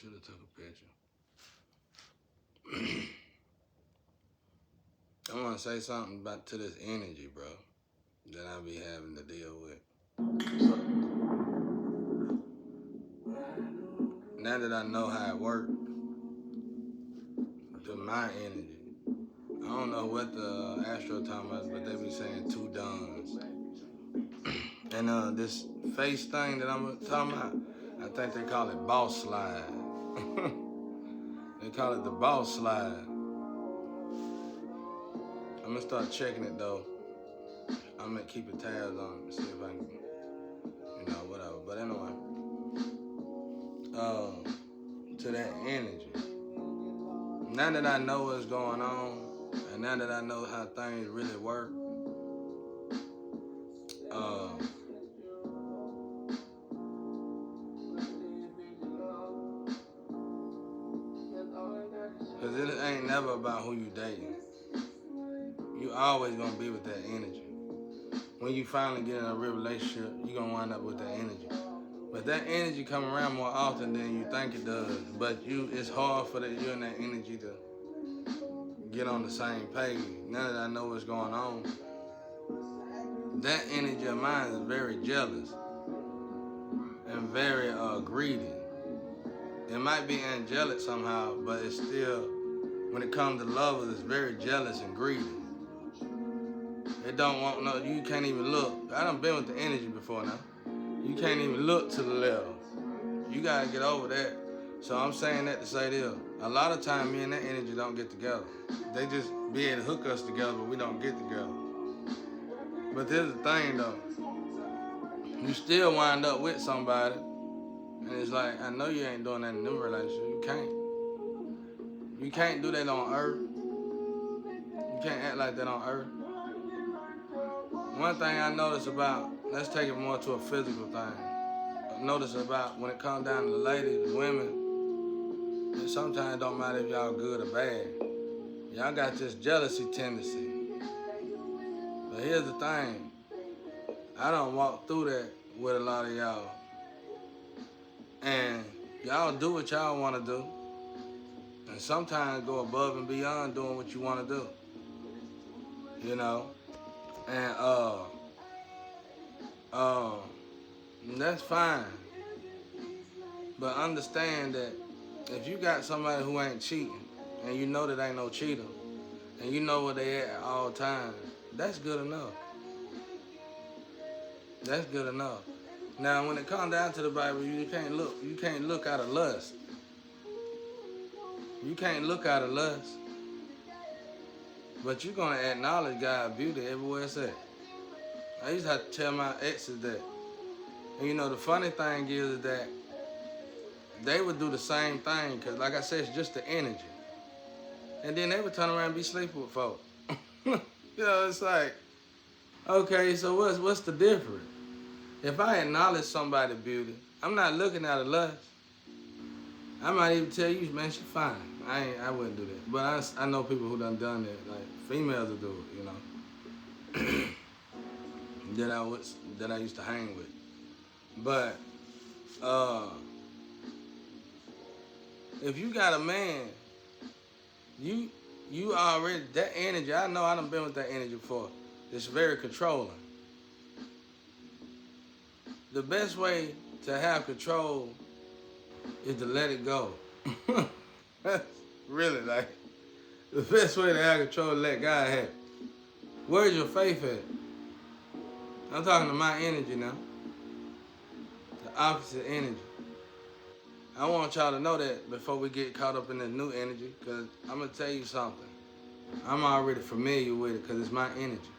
should have took a picture. I want to say something about to this energy, bro, that I be having to deal with. Now that I know how it works, to my energy, I don't know what the Astro talking about, but they be saying two duns. And this face thing that I'm talking about, I think they call it boss slide. They call it the boss slide. I'm gonna start checking it though. I'm gonna keep tabs on it, see if I can, whatever. But anyway, to that energy. Now that I know what's going on, and now that I know how things really work, cause it ain't never about who you dating. You always gonna be with that energy. When you finally get in a real relationship, you gonna wind up with that energy. But that energy come around more often than you think it does. But it's hard for you and that energy to get on the same page. Now that I know what's going on, that energy of mine is very jealous and very greedy. It might be angelic somehow, but it's still, when it comes to lovers, it's very jealous and greedy. It don't want no, you can't even look. I done been with the energy before now. You can't even look to the left. You gotta get over that. So I'm saying that to say this. A lot of time me and that energy don't get together. They just be able to hook us together, but we don't get together. But there's the thing though. You still wind up with somebody, and it's like, I know you ain't doing that in them relationships. You can't. You can't do that on earth. You can't act like that on earth. One thing I notice about, let's take it more to a physical thing. I notice about when it comes down to the ladies, women, it sometimes don't matter if y'all good or bad. Y'all got this jealousy tendency. But here's the thing. I done walked through that with a lot of y'all. And y'all do what y'all want to do. And sometimes go above and beyond doing what you want to do. You know? And that's fine. But understand that if you got somebody who ain't cheating, and you know that ain't no cheater, and you know where they at all times, that's good enough. That's good enough. Now, when it comes down to the Bible, you can't look out of lust. You can't look out of lust. But you're gonna acknowledge God's beauty everywhere it's at. I used to have to tell my exes that. And you know, the funny thing is that they would do the same thing, because like I said, it's just the energy. And then they would turn around and be sleeping with folk. You know, it's like, okay, so what's the difference? If I acknowledge somebody's beauty, I'm not looking at a lust. I might even tell you, man, she fine. I wouldn't do that. But I know people who done that. Like, females will do it, you know. that I used to hang with. But if you got a man, you already, that energy, I know I done been with that energy before. It's very controlling. The best way to have control is to let it go. Really, like, the best way to have control is let God have it. Where's your faith at? I'm talking to my energy now. The opposite energy. I want y'all to know that before we get caught up in this new energy, because I'm going to tell you something. I'm already familiar with it because it's my energy.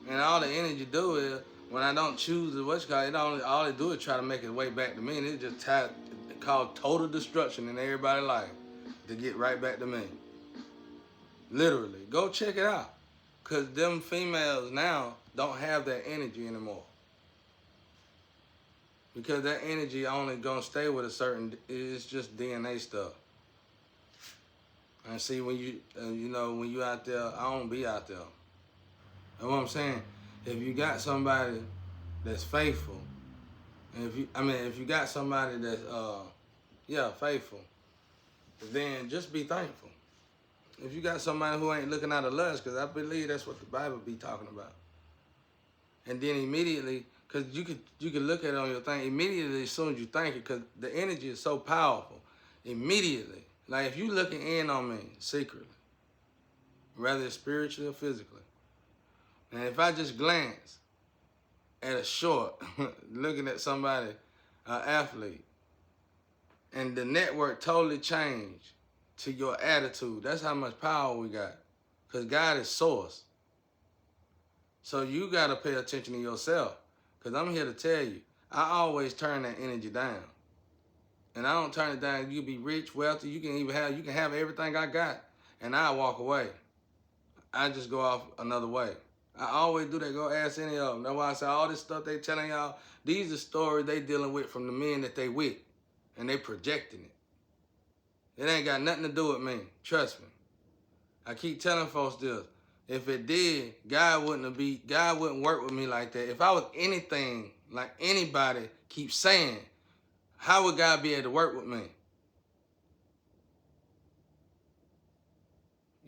And all the energy do is, when I don't choose all it do is try to make its way back to me, and it's just called total destruction in everybody's life to get right back to me. Literally. Go check it out. Because them females now don't have that energy anymore. Because that energy only gonna stay with a certain, it's just DNA stuff. And see, when when you out there, I don't be out there. That's what I'm saying. If you got somebody that's faithful, and if you got somebody that's faithful, then just be thankful. If you got somebody who ain't looking out of lust, because I believe that's what the Bible be talking about. And then immediately, because you could look at it on your thing, immediately as soon as you think it, because the energy is so powerful, immediately. Like if you looking in on me secretly, whether it's spiritually or physically, and if I just glance at a short, looking at somebody, an athlete, and the network totally changed to your attitude, that's how much power we got. Because God is source. So you got to pay attention to yourself. Because I'm here to tell you, I always turn that energy down. And I don't turn it down. You can be rich, wealthy, you can have everything I got, and I walk away. I just go off another way. I always do that. Go ask any of them. That's why I say all this stuff they telling y'all, these are stories they dealing with from the men that they with. And they projecting it. It ain't got nothing to do with me. Trust me. I keep telling folks this. If it did, God wouldn't work with me like that. If I was anything like anybody keeps saying, how would God be able to work with me?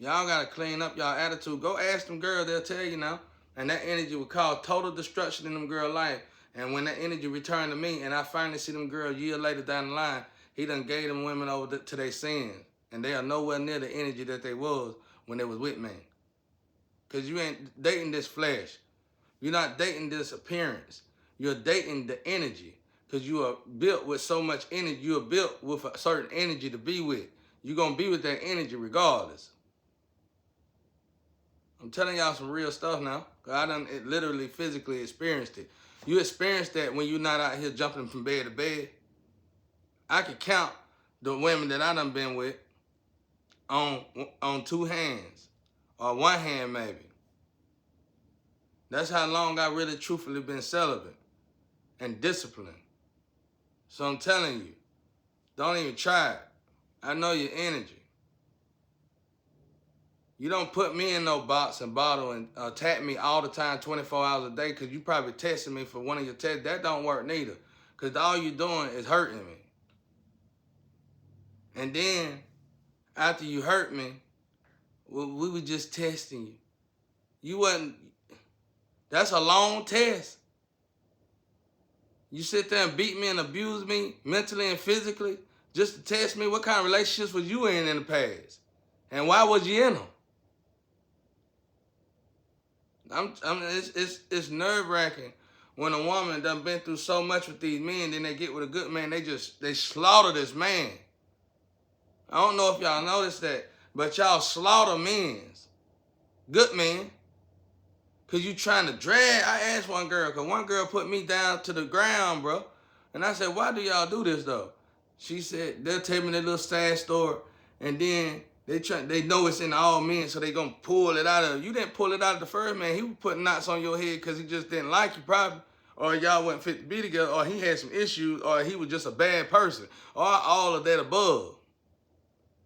Y'all got to clean up y'all attitude. Go ask them girls, they'll tell you now. And that energy would cause total destruction in them girls' life. And when that energy returned to me, and I finally see them girls years later down the line, he done gave them women over to their sins. And they are nowhere near the energy that they was when they was with me. Because you ain't dating this flesh. You're not dating this appearance. You're dating the energy. Because you are built with so much energy. You are built with a certain energy to be with. You're going to be with that energy regardless. I'm telling y'all some real stuff now. Because I done literally physically experienced it. You experience that when you're not out here jumping from bed to bed. I could count the women that I done been with on two hands. Or one hand maybe. That's how long I really truthfully been celibate and disciplined. So I'm telling you, don't even try it. I know your energy. You don't put me in no box and bottle and tap me all the time, 24 hours a day, because you probably testing me for one of your tests. That don't work neither, because all you doing is hurting me. And then, after you hurt me, we were just testing you. You wasn't, that's a long test. You sit there and beat me and abuse me mentally and physically just to test me. What kind of relationships was you in the past? And why was you in them? It's nerve-wracking when a woman done been through so much with these men, then they get with a good man, they slaughter this man. I don't know if y'all noticed that, but y'all slaughter men, good men, because you trying to drag. I asked one girl, because one girl put me down to the ground, bro. And I said, why do y'all do this, though? She said, they'll tell me their little sad story, and then they know it's in all men, so they gonna pull it out of you. Didn't pull it out of the first man. He was putting knots on your head because he just didn't like you, probably. Or y'all wasn't fit to be together, or he had some issues, or he was just a bad person, or all of that above.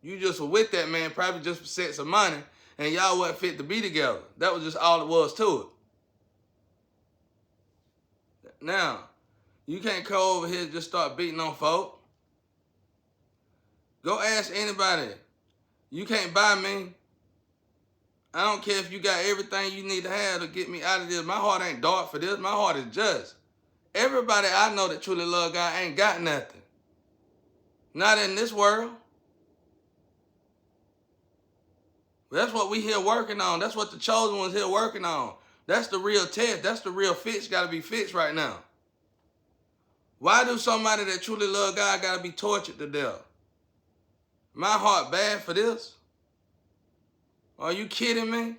You just were with that man, probably just for sex or money, and y'all wasn't fit to be together. That was just all it was to it. Now, you can't come over here and just start beating on folk. Go ask anybody. You can't buy me. I don't care if you got everything you need to have to get me out of this. My heart ain't dark for this. My heart is just. Everybody I know that truly love God ain't got nothing. Not in this world. That's what we here working on. That's what the chosen ones here working on. That's the real test. That's the real fix got to be fixed right now. Why do somebody that truly love God got to be tortured to death? My heart bad for this? Are you kidding me?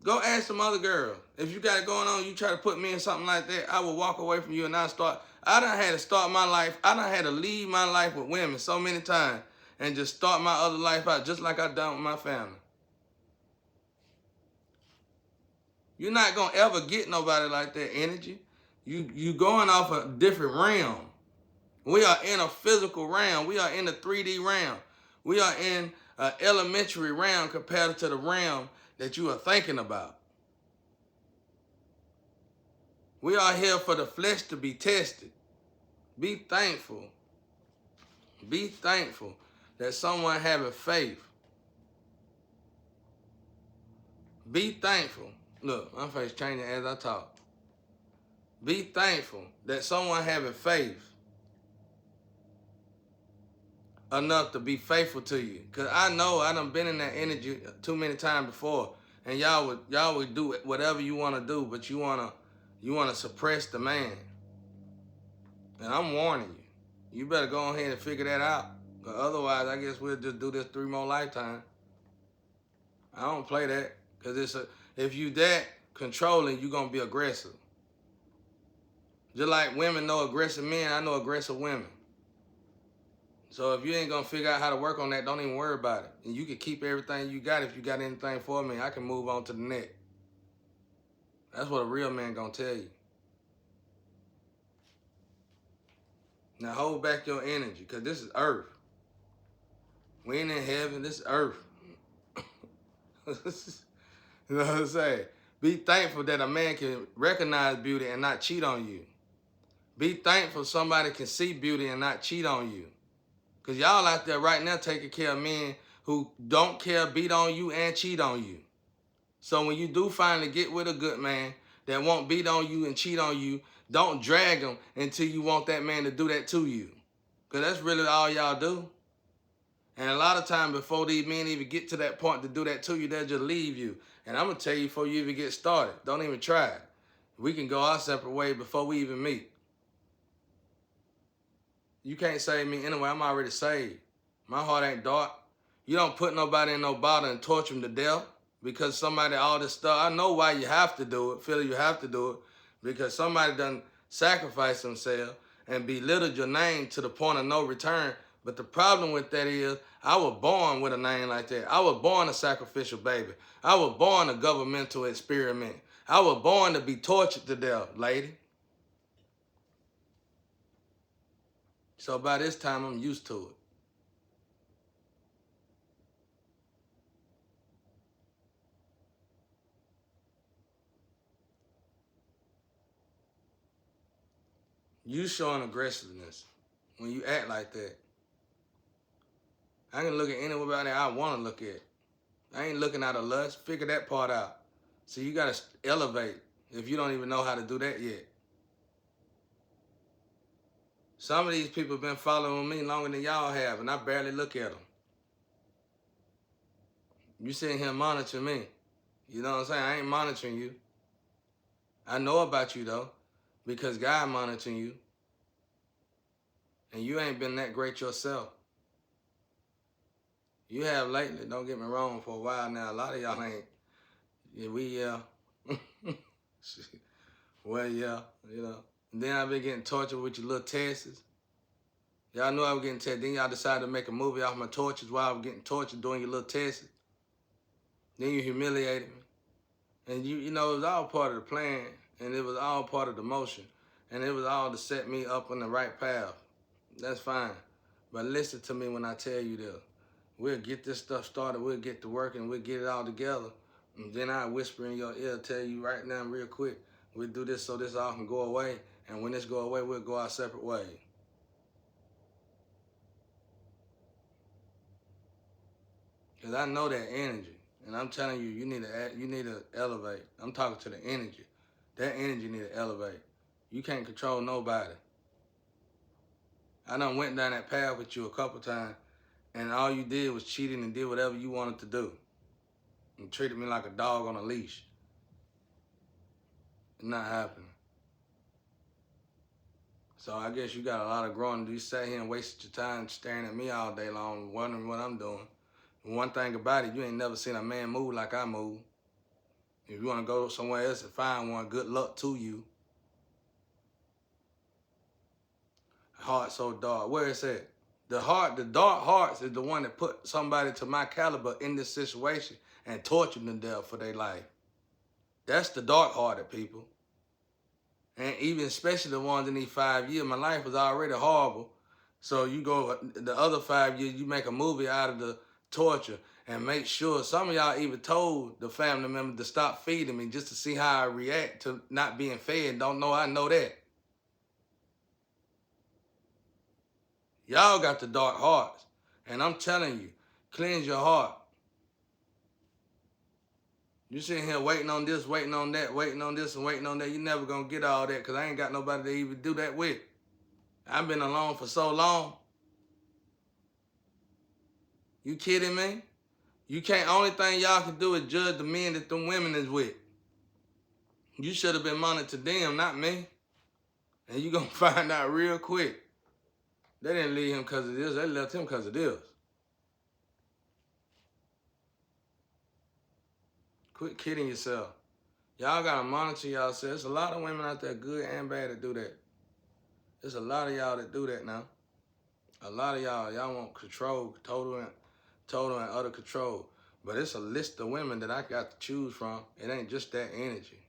Go ask some other girls. If you got it going on, you try to put me in something like that, I will walk away from you and I done had to start my life. I done had to leave my life with women so many times and just start my other life out just like I done with my family. You're not going to ever get nobody like that energy. You going off a different realm. We are in a physical realm. We are in the 3D realm. We are in an elementary realm compared to the realm that you are thinking about. We are here for the flesh to be tested. Be thankful. Be thankful that someone having faith. Be thankful. Look, my face changing as I talk. Be thankful that someone having faith enough to be faithful to you. Cause I know I done been in that energy too many times before. And y'all would do whatever you want to do, but you wanna suppress the man. And I'm warning you. You better go ahead and figure that out. Cause otherwise, I guess we'll just do this 3 more lifetimes. I don't play that. Cause if you that controlling, you gonna be aggressive. Just like women know aggressive men, I know aggressive women. So if you ain't gonna figure out how to work on that, don't even worry about it. And you can keep everything you got. If you got anything for me, I can move on to the next. That's what a real man gonna tell you. Now hold back your energy, cause this is earth. We ain't in heaven, this is earth. You know what I'm saying? Be thankful that a man can recognize beauty and not cheat on you. Be thankful somebody can see beauty and not cheat on you. Because y'all out there right now taking care of men who don't care, beat on you, and cheat on you. So when you do finally get with a good man that won't beat on you and cheat on you, don't drag him until you want that man to do that to you. Because that's really all y'all do. And a lot of times before these men even get to that point to do that to you, they'll just leave you. And I'm going to tell you before you even get started, don't even try it. We can go our separate ways before we even meet. You can't save me anyway. I'm already saved. My heart ain't dark. You don't put nobody in no bottle and torture them to death because somebody, all this stuff. I know why you have to do it. Feel you have to do it because somebody done sacrificed themselves and belittled your name to the point of no return. But the problem with that is I was born with a name like that. I was born a sacrificial baby. I was born a governmental experiment. I was born to be tortured to death, lady. So by this time, I'm used to it. You showing aggressiveness when you act like that. I can look at anybody I want to look at. I ain't looking out of lust. Figure that part out. So you got to elevate if you don't even know how to do that yet. Some of these people been following me longer than y'all have, and I barely look at them. You sitting here monitoring me. You know what I'm saying? I ain't monitoring you. I know about you, though, because God monitoring you. And you ain't been that great yourself. You have lately, don't get me wrong, for a while now. A lot of y'all ain't. Yeah, well, yeah, you know. And then I've been getting tortured with your little tests. Y'all knew I was getting tested. Then y'all decided to make a movie off my tortures while I was getting tortured doing your little tests. Then you humiliated me. And you know, it was all part of the plan. And it was all part of the motion. And it was all to set me up on the right path. That's fine. But listen to me when I tell you this. We'll get this stuff started. We'll get to work and we'll get it all together. And then I whisper in your ear, tell you right now real quick, we'll do this so this all can go away. And when this go away, we'll go our separate ways. Because I know that energy. And I'm telling you, you need to elevate. I'm talking to the energy. That energy need to elevate. You can't control nobody. I done went down that path with you a couple times, and all you did was cheating and did whatever you wanted to do. And treated me like a dog on a leash. It's not happening. So I guess you got a lot of growing to do. You sat here and wasted your time staring at me all day long, wondering what I'm doing. And one thing about it, you ain't never seen a man move like I move. If you want to go somewhere else and find one, good luck to you. Heart so dark. Where is that? The dark hearts is the one that put somebody to my caliber in this situation and tortured them to death for their life. That's the dark-hearted people. And even especially the ones in these 5 years, my life was already horrible. So you go the other 5 years, you make a movie out of the torture. and make sure. Some of y'all even told the family member to stop feeding me just to see how I react to not being fed. Don't know I know that. Y'all got the dark hearts. And I'm telling you, cleanse your heart. You sitting here waiting on this, waiting on that, waiting on this and waiting on that. You never gonna get all that because I ain't got nobody to even do that with. I've been alone for so long. You kidding me? You can't, only thing y'all can do is judge the men that them women is with. You should have been monitored to them, not me. And you gonna find out real quick. They didn't leave him because of this, they left him because of this. Quit kidding yourself. Y'all gotta monitor yourself. There's a lot of women out there, good and bad, that do that. There's a lot of y'all that do that now. A lot of y'all want control, total and utter control. But it's a list of women that I got to choose from. It ain't just that energy.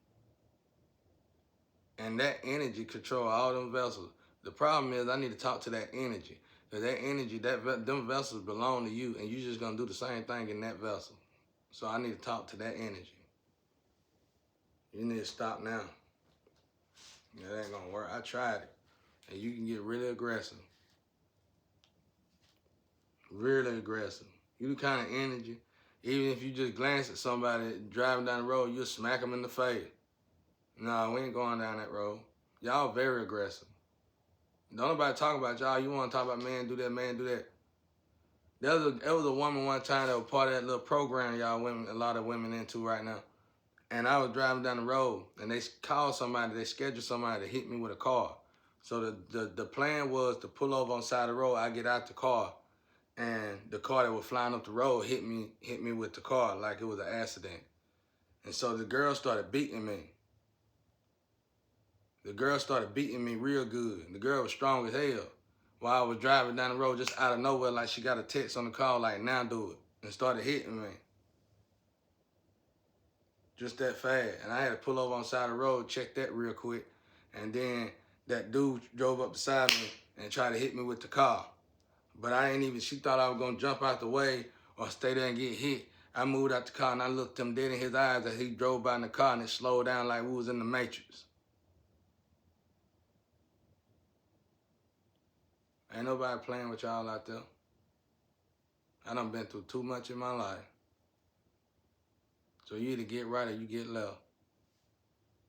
And that energy control all them vessels. The problem is I need to talk to that energy. Because that energy, them vessels belong to you, and you just gonna do the same thing in that vessel. So I need to talk to that energy. You need to stop now. It ain't gonna work. I tried it. And you can get really aggressive. Really aggressive. You the kind of energy, even if you just glance at somebody driving down the road, you'll smack them in the face. No, we ain't going down that road. Y'all very aggressive. Don't nobody talk about y'all. You want to talk about man do that, man do that. There was a woman one time that was part of that little program y'all women, a lot of women into right now. And I was driving down the road, and they called somebody, they scheduled somebody to hit me with a car. So the plan was to pull over on the side of the road, I get out the car, and the car that was flying up the road hit me with the car like it was an accident. And so the girl started beating me. The girl started beating me real good. The girl was strong as hell. While I was driving down the road, just out of nowhere, like she got a text on the call, like, now do it, and started hitting me. Just that fast. And I had to pull over on the side of the road, check that real quick. And then that dude drove up beside me and tried to hit me with the car. But she thought I was gonna jump out the way or stay there and get hit. I moved out the car and I looked him dead in his eyes as he drove by in the car, and it slowed down like we was in the Matrix. Ain't nobody playing with y'all out there. I done been through too much in my life. So you either get right or you get left.